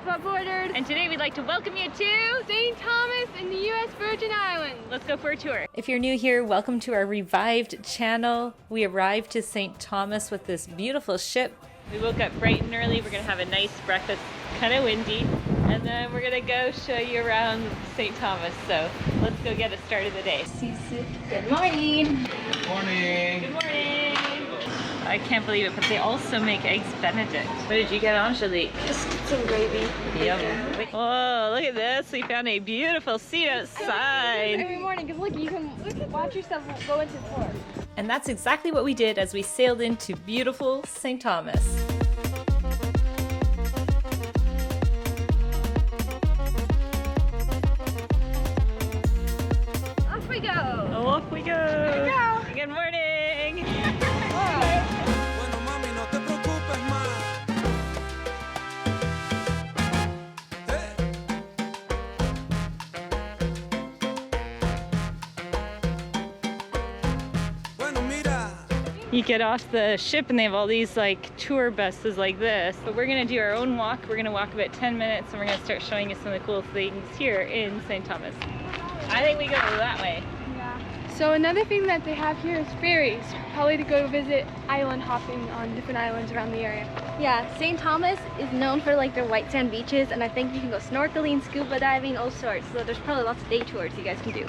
Pop Ordered. And today we'd like to welcome you to St. Thomas in the U.S. Virgin Islands. Let's go for a tour. If you're new here, welcome to our revived channel. We arrived to St. Thomas with this beautiful ship. We woke up bright and early. We're gonna have a nice breakfast, kind of windy, and then we're gonna go show you around St. Thomas. So let's go get us started the day. Good morning. Good morning. Good morning. I can't believe it, but they also make eggs Benedict. What did you get, Angelique? Just some gravy. Yum. Oh, look at this. We found a beautiful seat outside. Every morning, because look, you can watch yourself go into the port. And that's exactly what we did as we sailed into beautiful St. Thomas. Off we go. Oh, off we go. Good morning. You get off the ship and they have all these like tour buses like this. But we're gonna do our own walk. We're gonna walk about 10 minutes and we're gonna start showing you some of the cool things here in St. Thomas. I think we go that way. Yeah. So another thing that they have here is ferries, probably to go visit island hopping on different islands around the area. Yeah, St. Thomas is known for like their white sand beaches, and I think you can go snorkeling, scuba diving, all sorts. So there's probably lots of day tours you guys can do.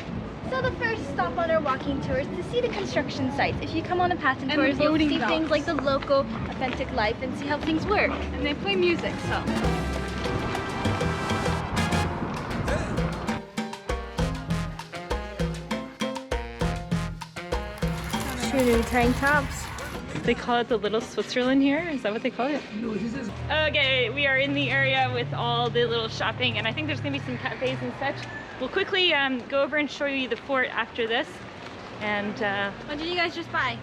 So the first stop on our walking tour is to see the construction sites. If you come on a passing tour, you'll see things like the local authentic life and see how things work. And they play music, so. Truly tying tops. They call it the Little Switzerland here? Is that what they call it? Okay, we are in the area with all the little shopping, and I think there's gonna be some cafes and such. We'll quickly go over and show you the fort after this. And What did you guys just buy?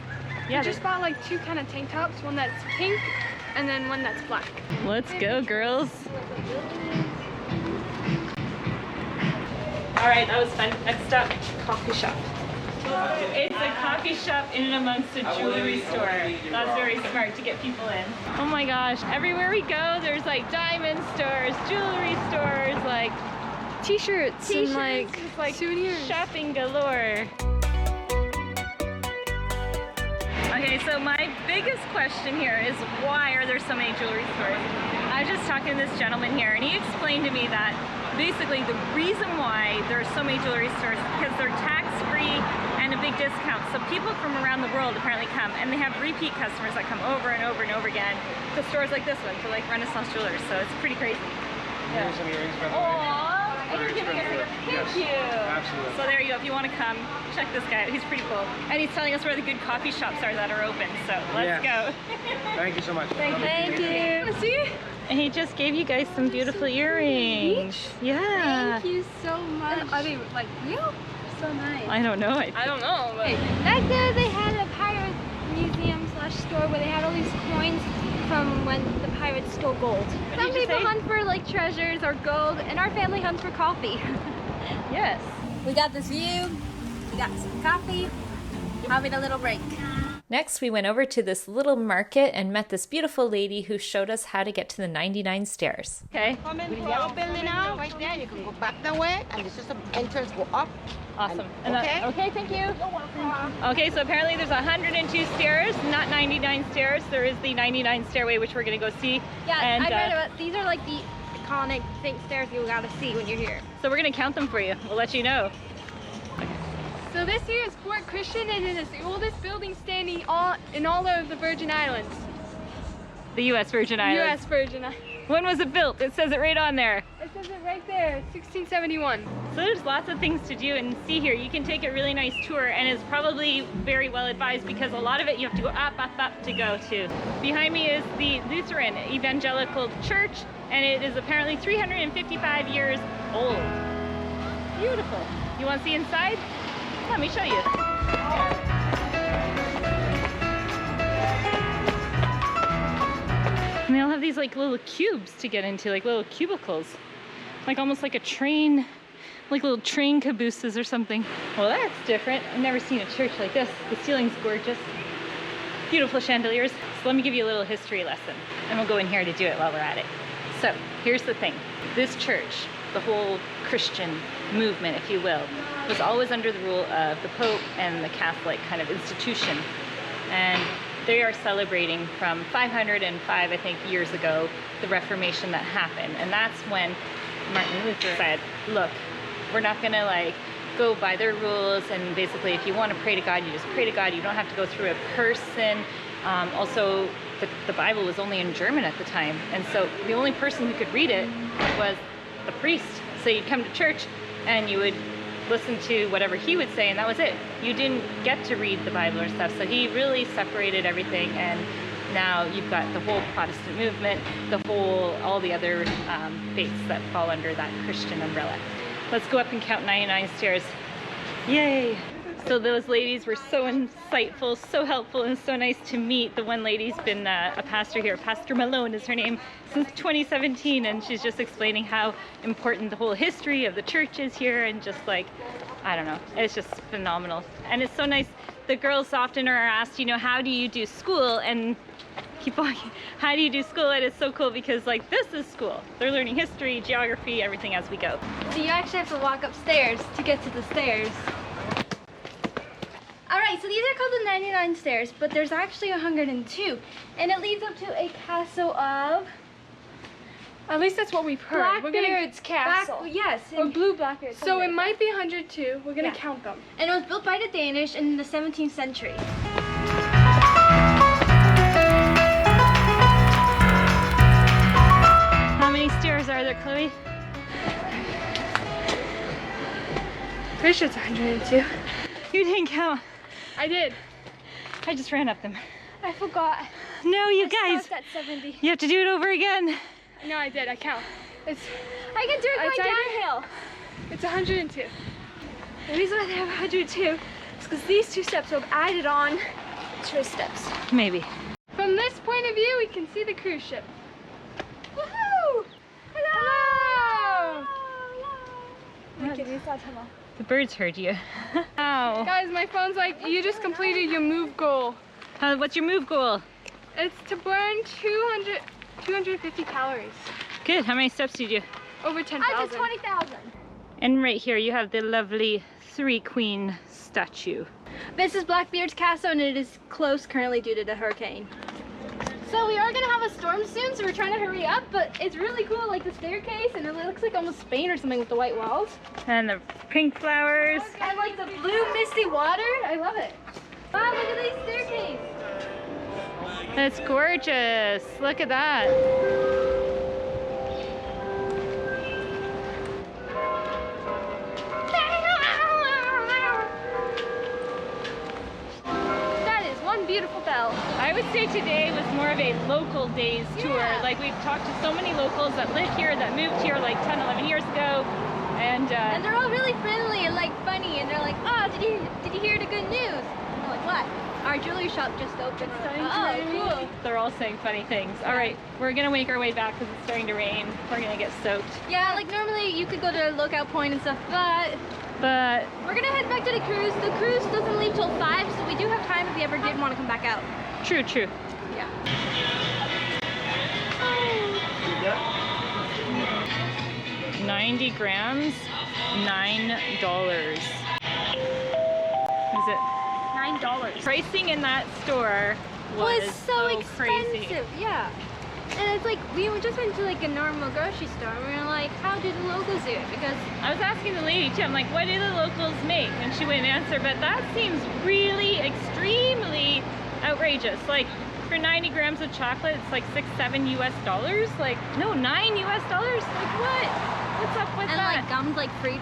yeah, I just bought like two kind of tank tops, one that's pink and then one that's black. let's go, girls. All right, that was fun. Next up, coffee shop. It's a coffee shop in and amongst a jewelry store. That's very smart to get people in. Oh my gosh, everywhere we go, there's like diamond stores, jewelry stores, like T-shirts and like souvenirs. Shopping galore. Okay, so my biggest question here is why are there so many jewelry stores? I was just talking to this gentleman here and he explained to me that basically the reason why there are so many jewelry stores is because they're tax-free and a big discount. So people from around the world apparently come and they have repeat customers that come over and over and over again to stores like this one, to like Renaissance jewelers. So it's pretty crazy. Here's some earrings, by the way. Aww. And you're giving us a thank you. Absolutely. So there you go. If you want to come, check this guy out. He's pretty cool. And he's telling us where the good coffee shops are that are open. So let's go. Thank you so much. Thank you. See? And he just gave you guys some beautiful earrings. Yeah. Thank you so much. Are they like real? So nice. I don't know. I don't know, but Back there they had a pirate museum / store where they had all these coins from when the pirates stole gold. Some people hunt for like treasures or gold, and our family hunts for coffee. Yes. We got this view, we got some coffee, having a little break. Next, we went over to this little market and met this beautiful lady who showed us how to get to the 99 stairs. Okay. Come in the yellow building now, right there. You can go back that way, and this is the entrance. Go up. Awesome. Okay. Okay, thank you. Okay, so apparently there's 102 stairs, not 99 stairs. There is the 99 stairway, which we're gonna go see. Yeah, and, I read about these are like the iconic stairs you gotta see when you're here. So we're gonna count them for you. We'll let you know. so this here is Fort Christian, and it is the oldest building standing in all of the Virgin Islands. The U.S. Virgin Islands. U.S. Virgin Islands. When was it built? It says it right on there. It says it right there, 1671. So there's lots of things to do and see here. You can take a really nice tour and it's probably very well advised because a lot of it you have to go up to go to. Behind me is the Lutheran Evangelical Church and it is apparently 355 years old. Beautiful. You want to see inside? Let me show you. And they all have these like little cubes to get into, like little cubicles. Like almost like a train, like little train cabooses or something. Well, that's different. I've never seen a church like this. The ceiling's gorgeous. Beautiful chandeliers. So let me give you a little history lesson. And we'll go in here to do it while we're at it. So here's the thing. This church, the whole Christian movement, if you will, was always under the rule of the Pope and the Catholic kind of institution. And they are celebrating from 505, I think, years ago, the Reformation that happened. And that's when Martin Luther said, look, we're not gonna like go by their rules, and basically if you want to pray to God, you just pray to God. You don't have to go through a person. Also, the Bible was only in German at the time, and so the only person who could read it was the priest. So you'd come to church and you would listen to whatever he would say, and that was it. You didn't get to read the Bible or stuff. So he really separated everything, and now you've got the whole Protestant movement, all the other faiths that fall under that Christian umbrella. Let's go up and count 99 stairs. Yay! So those ladies were so insightful, so helpful, and so nice to meet. The one lady's been a pastor here, Pastor Malone is her name, since 2017, and she's just explaining how important the whole history of the church is here, and just like, I don't know, it's just phenomenal. And it's so nice. The girls often are asked, you know, how do you do school? And keep walking. How do you do school? And it's so cool because like this is school. They're learning history, geography, everything as we go. So you actually have to walk upstairs to get to the stairs. Alright, so these are called the 99 stairs, but there's actually 102. And it leads up to a castle of... At least that's what we've heard. Blackbeard's castle. Yes. Or blue Blackbeard. So it might be 102. We're gonna count them. And it was built by the Danish in the 17th century. How many stairs are there, Chloe? Pretty sure it's 102. You didn't count. I did. I just ran up them. I forgot. No, you I guys. stopped at 70. You have to do it over again. No, I did. I count. I can do it going downhill. It's 102. The reason why they have 102 is because these two steps are added on to the steps. Maybe. From this point of view, we can see the cruise ship. Woohoo! Hello! The birds heard you. Wow. Guys, my phone's like, you just completed your move goal. What's your move goal? It's to burn 250 calories. Good. How many steps did you do? Over I did 10,000. 20,000. And right here you have the lovely Three Queen statue. This is Blackbeard's castle, and it is closed currently due to the hurricane. So we are gonna have a storm soon, so we're trying to hurry up, but it's really cool, like the staircase, and it looks like almost Spain or something with the white walls. And the pink flowers. And like the blue misty water, I love it. Wow, look at these staircase. That's gorgeous. Look at that. That is one beautiful bell. I would say today was more of a local days tour. Like we've talked to so many locals that live here, that moved here like 10, 11 years ago. And they're all really friendly and like funny, and they're like, oh, did you hear the good news? And I'm like, what? Our jewelry shop just opened. Oh, cool. They're all saying funny things. All right, we're gonna make our way back because it's starting to rain. We're gonna get soaked. Yeah, like normally you could go to a lookout point and stuff, but we're gonna head back to the cruise. The cruise doesn't leave till 5, so we do have time if we ever did want to come back out. True. Yeah. 90 grams, $9. Is it? $9. Pricing in that store was so expensive. crazy. Yeah. And it's like, we just went to like a normal grocery store, and we were like, how do the locals do it? Because I was asking the lady too, I'm like, what do the locals make? And she wouldn't answer, but that seems really extremely outrageous. Like for 90 grams of chocolate, it's like $6-7 US. Like, no, $9 US? Like what? What's up with and that? like gum's like $3.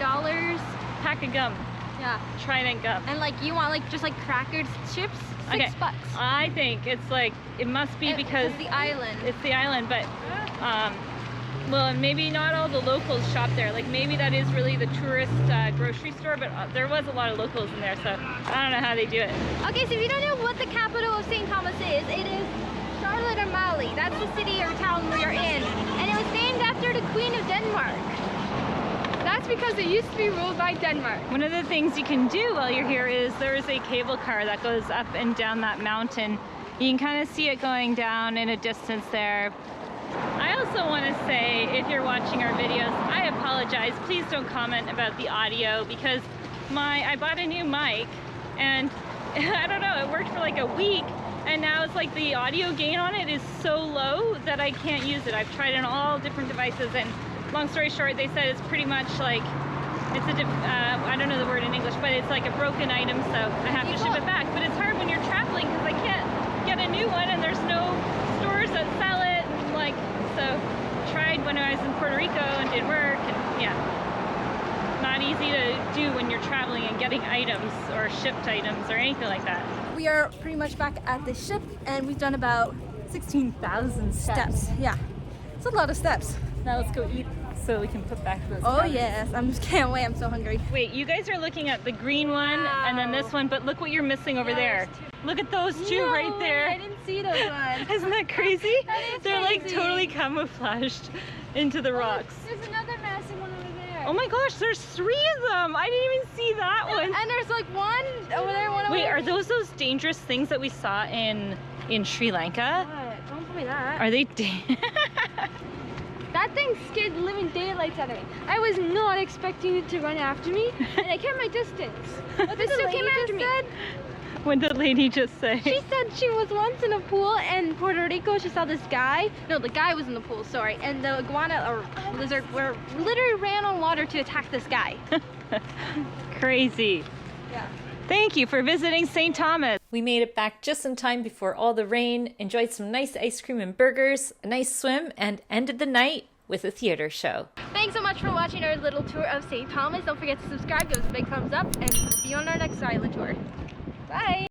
Pack of gum. Yeah. Trident gum. And like you want like just like crackers, chips, $6. I think it's like, it must be because it's the island. It's the island, but well, maybe not all the locals shop there. Like maybe that is really the tourist grocery store, but there was a lot of locals in there, so I don't know how they do it. Okay, so if you don't know what the capital of St. Thomas is, it is Charlotte Amalie. That's the city or town we are in. And it was named after the Queen of Denmark. That's because it used to be ruled by Denmark. One of the things you can do while you're here is there's a cable car that goes up and down that mountain. You can kind of see it going down in a distance there. I also want to say if you're watching our videos. I apologize. Please don't comment about the audio because I bought a new mic and I don't know, it worked for like a week and now it's like the audio gain on it is so low that I can't use it. I've tried it on all different devices and long story short, they said it's pretty much like, I don't know the word in English, but it's like a broken item, so I have to ship it back. But it's hard when you're traveling because I can't get a new one and there's no stores that sell it. And like, so tried when I was in Puerto Rico and did work, and yeah, not easy to do when you're traveling and getting items or shipped items or anything like that. We are pretty much back at the ship and we've done about 16,000 steps. Yeah, it's a lot of steps. Now let's go eat so we can put back those. Oh yes, I just can't wait. I'm so hungry. Wait, you guys are looking at the green one and then this one, but look what you're missing over there. Look at those two right there. I didn't see those ones. Isn't that crazy? That is They're like crazy. totally camouflaged into the rocks. There's another massive one over there. Oh my gosh, there's 3 of them. I didn't even see that one. And there's like one over there, one over Wait, there. are those dangerous things that we saw in Sri Lanka? What? Don't tell me that. Are they That thing scared the living daylights out of me. I was not expecting it to run after me, and I kept my distance. But this still came after me. What did the lady just say? She said she was once in a pool in Puerto Rico. She saw this guy. No, the guy was in the pool, sorry. And the iguana or lizard literally ran on water to attack this guy. Crazy. Yeah. Thank you for visiting St. Thomas. We made it back just in time before all the rain, enjoyed some nice ice cream and burgers, a nice swim, and ended the night with a theater show. Thanks so much for watching our little tour of St. Thomas. Don't forget to subscribe, give us a big thumbs up, and see you on our next island tour. Bye!